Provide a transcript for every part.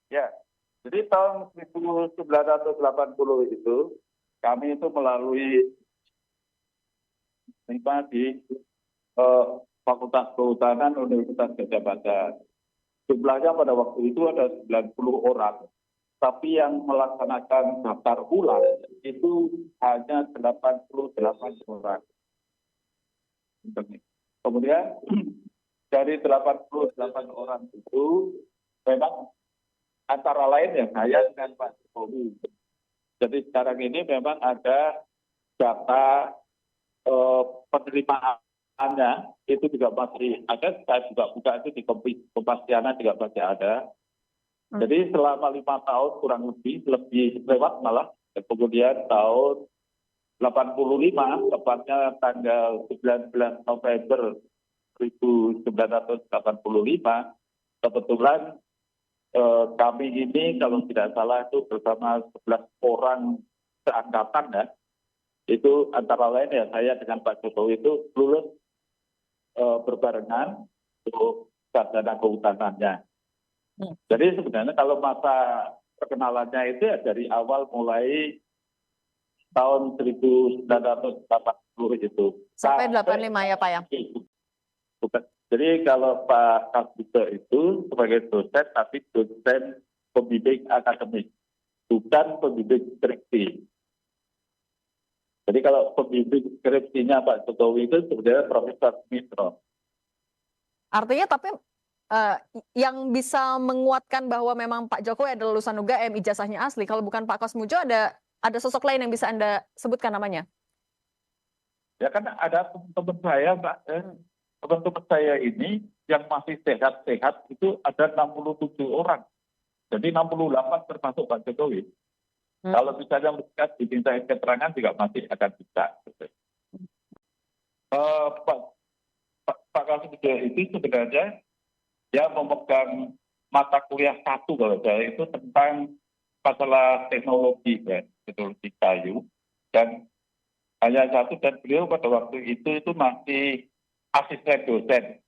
Ya, jadi tahun 1980 itu kami itu melalui lima di eh, Fakultas Kehutanan Universitas Gadjah Mada. Jumlahnya pada waktu itu ada 90 orang, tapi yang melaksanakan daftar ulang itu hanya 88 orang. Kemudian dari 88 orang itu memang antara lain ya saya dengan Pak Jokowi. Jadi sekarang ini memang ada data penerimaannya itu juga masih ada. Saya juga buka itu di Kompasiana juga masih ada. Jadi selama 5 tahun kurang lebih lewat malah. Kemudian tahun 85, tepatnya tanggal 19 November 1985, kebetulan kami ini kalau tidak salah itu bersama 11 orang seangkatan ya, itu antara lain ya saya dengan Pak Jokowi itu lulus berbarengan untuk sarjana kehutanannya. Jadi sebenarnya kalau masa perkenalannya itu ya dari awal mulai tahun 1980 itu. Sampai 85 ya Pak ya? Bukan. Jadi kalau Pak Kasbito itu sebagai dosen, tapi dosen pembimbing akademik, bukan pembimbing skripsi. Jadi kalau pembimbing skripsinya Pak Jokowi itu sebenarnya Profesor Mitro. Artinya tapi yang bisa menguatkan bahwa memang Pak Jokowi adalah lulusan UGM, ijazahnya asli. Kalau bukan Pak Kosmujo, ada sosok lain yang bisa Anda sebutkan namanya? Ya kan ada teman-teman saya, Mbak. Teman-teman saya ini yang masih sehat-sehat itu ada 67 orang. Jadi 68 termasuk Pak Jokowi. Kalau misalnya mereka dimintain keterangan juga masih akan bisa. Pak Kasbito itu sebenarnya dia memegang mata kuliah satu kalau saya itu tentang masalah teknologi ya, teknologi kayu, dan hanya satu, dan beliau pada waktu itu masih asisten dosen,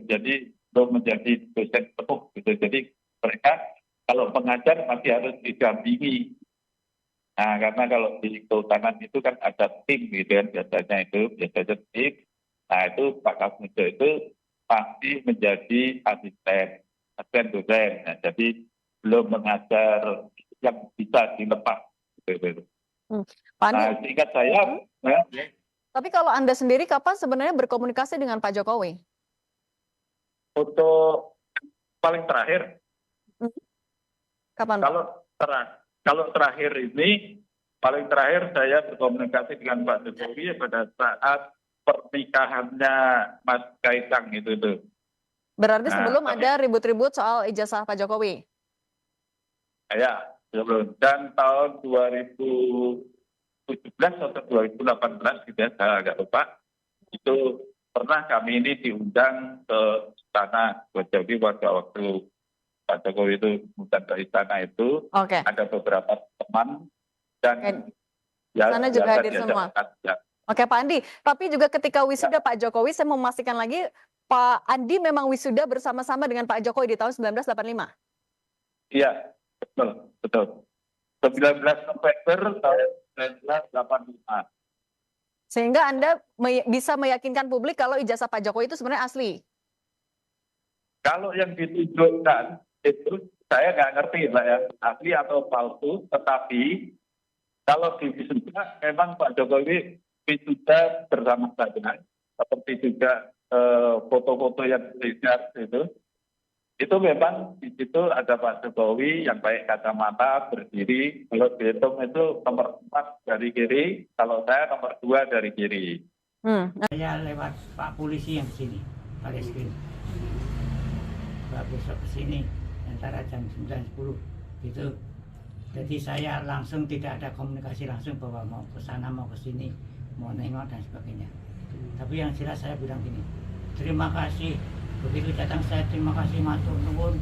jadi belum menjadi dosen penuh gitu. Jadi mereka kalau mengajar masih harus didampingi. Nah, karena kalau di kehutanan itu kan ada tim gitu kan, biasanya tim. Nah, itu Pak Kasmujo itu pasti menjadi asisten dosen. Nah, jadi belum mengajar yang bisa dilepas. Gitu. Pak Andi, Nah, seingat saya, tapi kalau Anda sendiri kapan sebenarnya berkomunikasi dengan Pak Jokowi? untuk paling terakhir, Kapan? Kalau terakhir ini, paling terakhir saya berkomunikasi dengan Pak Jokowi pada saat pernikahannya Mas Kaisang itu. Berarti sebelum ada ribut-ribut soal ijazah Pak Jokowi? Ya, sebelum. Dan tahun 2017 atau 2018 gitu ya, saya agak lupa, itu pernah kami ini diundang ke istana. Jadi waktu Pak Jokowi itu undang ke istana itu, ada beberapa teman dan sana juga hadir semua. Oke Pak Andi, tapi juga ketika wisuda Pak Jokowi, saya mau memastikan lagi, Pak Andi memang wisuda bersama-sama dengan Pak Jokowi di tahun 1985? Iya, betul. 19 November tahun 1985. Sehingga Anda bisa meyakinkan publik kalau ijazah Pak Jokowi itu sebenarnya asli? Kalau yang ditunjukkan itu saya nggak ngerti Mbak ya, asli atau palsu, tetapi kalau di wisuda memang Pak Jokowi wisuda bersama saya, seperti juga foto-foto yang dilihat itu memang di situ ada Pak Jokowi yang pakai kacamata berdiri. Kalau dihitung itu nomor 4 dari kiri, kalau saya nomor 2 dari kiri. Saya lewat Pak Polisi yang sini, Pak Reskrim. Besok ke sini antara jam 9-10 gitu. Jadi saya langsung tidak ada komunikasi langsung bahwa mau ke sana, mau ke sini, mau nengok dan sebagainya. Tapi yang jelas saya bilang gini, terima kasih. Begitu datang saya terima kasih matur nuwun.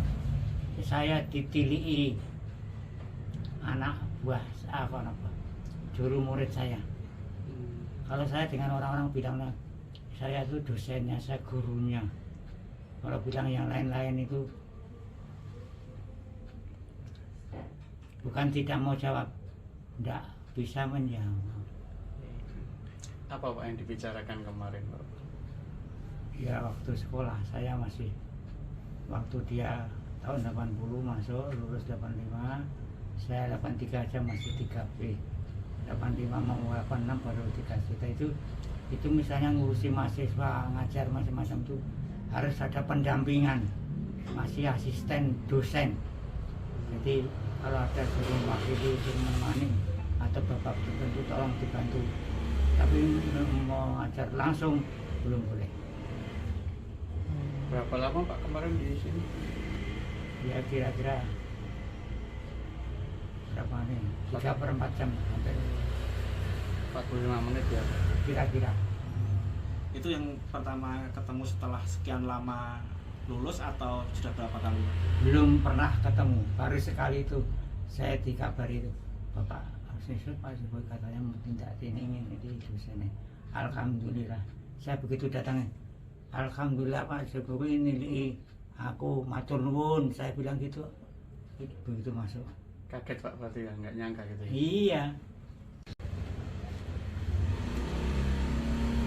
Saya ditilii anak buah juru murid saya. Kalau saya dengan orang-orang bilangnya saya itu dosennya, saya gurunya. Kalau bilang yang lain-lain itu bukan tidak mau jawab, tidak bisa menjawab. Apa Pak yang dibicarakan kemarin Pak? Ya waktu sekolah saya masih, waktu dia tahun 80 masuk, lulus 85, saya 83 aja masih 3B, 85 mau 86 baru 3 juta. Itu misalnya ngurusi mahasiswa, ngajar macam-macam tuh harus ada pendampingan, masih asisten dosen. Jadi kalau ada suruh wakili, suruh menemani atau bapak tertentu tolong dibantu, tapi mau ngajar langsung belum boleh. Berapa lama Pak kemarin di sini? Ya kira-kira berapa nih? 3/4 jam hampir 45 menit ya. kira-kira. Itu yang pertama ketemu setelah sekian lama lulus atau sudah berapa kali? Belum pernah ketemu, baru sekali itu saya dikabari itu, Bapak Arsisul Pak Jokowi katanya mau tindak ini dosennya. Alhamdulillah, saya begitu datang, alhamdulillah Pak Jokowi nilai aku matur nuwun, saya bilang gitu. Begitu masuk. Kaget Pak berarti ya, nggak nyangka gitu ya. Iya.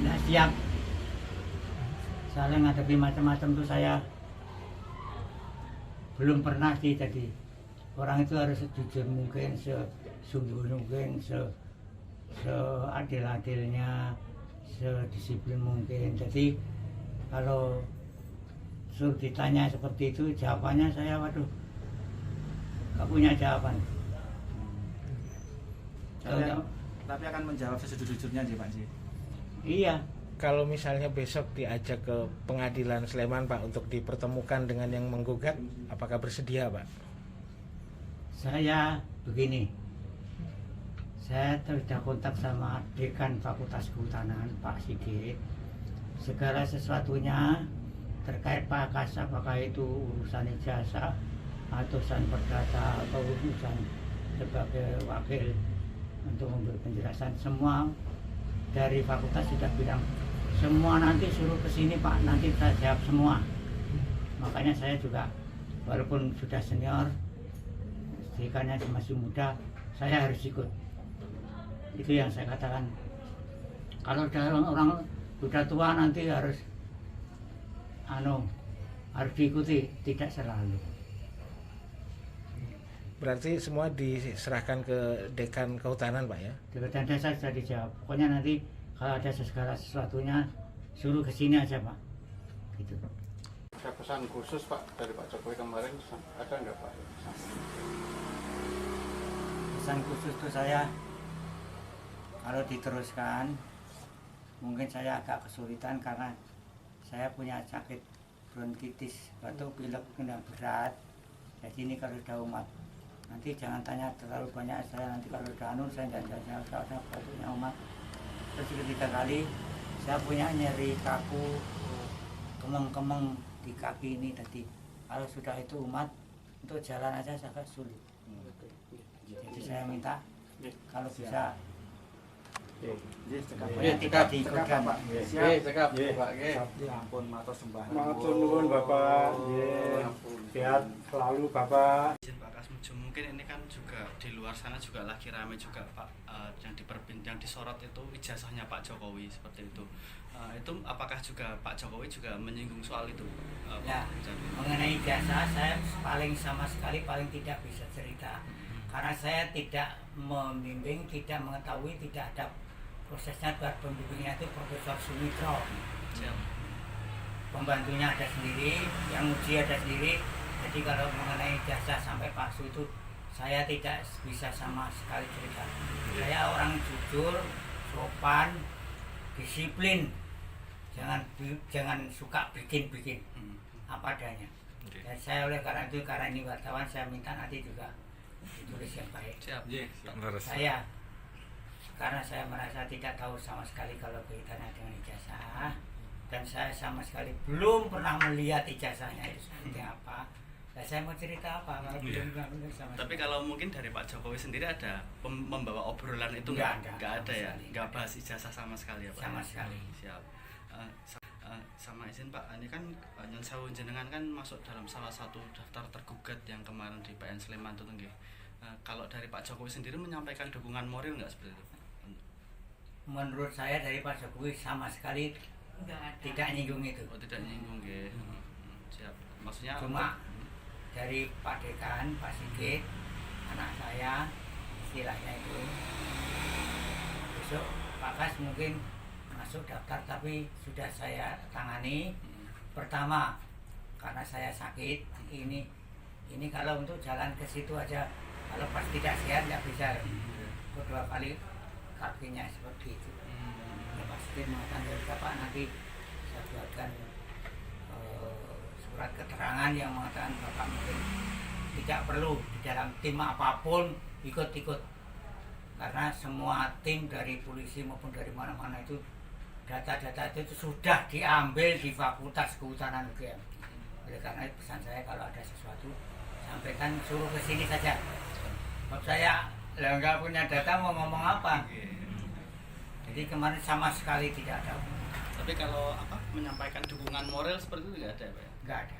Nggak siap. Soalnya ngadepi macam-macam tuh saya belum pernah sih tadi. Orang itu harus sejujur mungkin, sesungguh mungkin, seadil-adilnya, sedisiplin mungkin. Jadi kalau suruh ditanya seperti itu, jawabannya saya waduh, nggak punya jawaban. Tapi akan menjawab sejujur-jujurnya sih Pak Ji. Iya. Kalau misalnya besok diajak ke pengadilan Sleman Pak untuk dipertemukan dengan yang menggugat, apakah bersedia Pak? Saya begini, saya sudah kontak sama Dekan Fakultas Kehutanan Pak Sigit. Segala sesuatunya terkait Pak Kas, apakah itu urusan ijazah atau urusan perdata atau urusan sebagai wakil untuk memberi penjelasan, semua dari fakultas sudah bilang semua nanti suruh ke sini Pak, nanti saya jawab semua. Makanya saya juga walaupun sudah senior, dekannya masih muda, saya harus ikut. Itu yang saya katakan. Kalau orang sudah tua nanti harus harus diikuti, tidak selalu. Berarti semua diserahkan ke Dekan Kehutanan Pak ya? Dekan desa sudah dijawab. Pokoknya nanti kalau ada segala sesuatunya suruh ke sini aja Pak. Gitu. Ada pesan khusus Pak dari Pak Jokowi kemarin, ada nggak Pak? Pesan khusus itu saya kalau diteruskan mungkin saya agak kesulitan karena saya punya sakit bronkitis, batuk pilek kena berat. Jadi ini kalau sudah umat nanti jangan tanya terlalu banyak, saya nanti kalau udah saya tidak jawab batuknya umat. Terus ketiga kali saya punya nyeri kaku, kemeng-kemeng di kaki ini tadi. Kalau sudah itu umat untuk jalan aja sangat sulit. Jadi saya minta kalau bisa Cekap Pak. Cekap Pak. Ya ampun, matur sembah. Matur nuwun Bapak. Sehat selalu Bapak. Izin Pak Kasmujo, mungkin ini kan juga di luar sana juga lagi ramai juga Pak, yang disorot itu ijazahnya Pak Jokowi seperti itu. Itu apakah juga Pak Jokowi juga menyinggung soal itu? Ya, Pak? mengenai ijazah saya paling sama sekali paling tidak bisa cerita. Karena saya tidak membimbing, tidak mengetahui, tidak ada prosesnya. Buat pembimbingnya itu Profesor Sumitro. Siap. Pembantunya ada sendiri, yang uji ada sendiri. Jadi kalau mengenai ijazah sampai palsu itu saya tidak bisa sama sekali cerita. Saya orang jujur, sopan, disiplin. Jangan suka bikin-bikin apa adanya. Dan saya oleh karena ini wartawan, saya minta nanti juga ditulis yang baik. Siap. Saya karena saya merasa tidak tahu sama sekali kalau kaitannya dengan ijazah, dan saya sama sekali belum pernah melihat ijazahnya itu seperti apa. Nah, saya mau cerita apa kalau belum pernah sama Tapi sekali. kalau mungkin dari Pak Jokowi sendiri ada membawa obrolan itu Enggak ada ya, sekali. nggak bahas ijazah sama sekali ya Pak? Sama sekali. Siap. Sama izin Pak, ini kan Nyon Sewu jenengan kan masuk dalam salah satu daftar tergugat yang kemarin di PN Sleman itu nggih. Kalau dari Pak Jokowi sendiri menyampaikan dukungan moral nggak seperti itu? Menurut saya dari Pak Jokowi sama sekali tidak nyinggung itu. Oh, tidak nyinggung ya. Siap. Maksudnya Cuma dari Pak Dekan, Pak Sigit, anak saya, istilahnya itu, besok Pak Kas mungkin masuk daftar, tapi sudah saya tangani. Pertama, karena saya sakit, ini kalau untuk jalan ke situ aja, kalau pas tidak sehat nggak bisa. Kedua kali kakinya seperti itu. Ya, Pak Sigit mengatakan dari Bapak nanti saya buatkan surat keterangan yang mengatakan Bapak mungkin tidak perlu di dalam tim apapun ikut-ikut, karena semua tim dari polisi maupun dari mana-mana itu data-data itu sudah diambil di Fakultas Kehutanan UGM. Oleh karena itu pesan saya kalau ada sesuatu sampaikan, suruh ke sini saja. Sebab saya nggak punya data mau ngomong apa. Jadi kemarin sama sekali tidak ada. tapi kalau menyampaikan dukungan moral seperti itu nggak ada ya Pak? Nggak ada.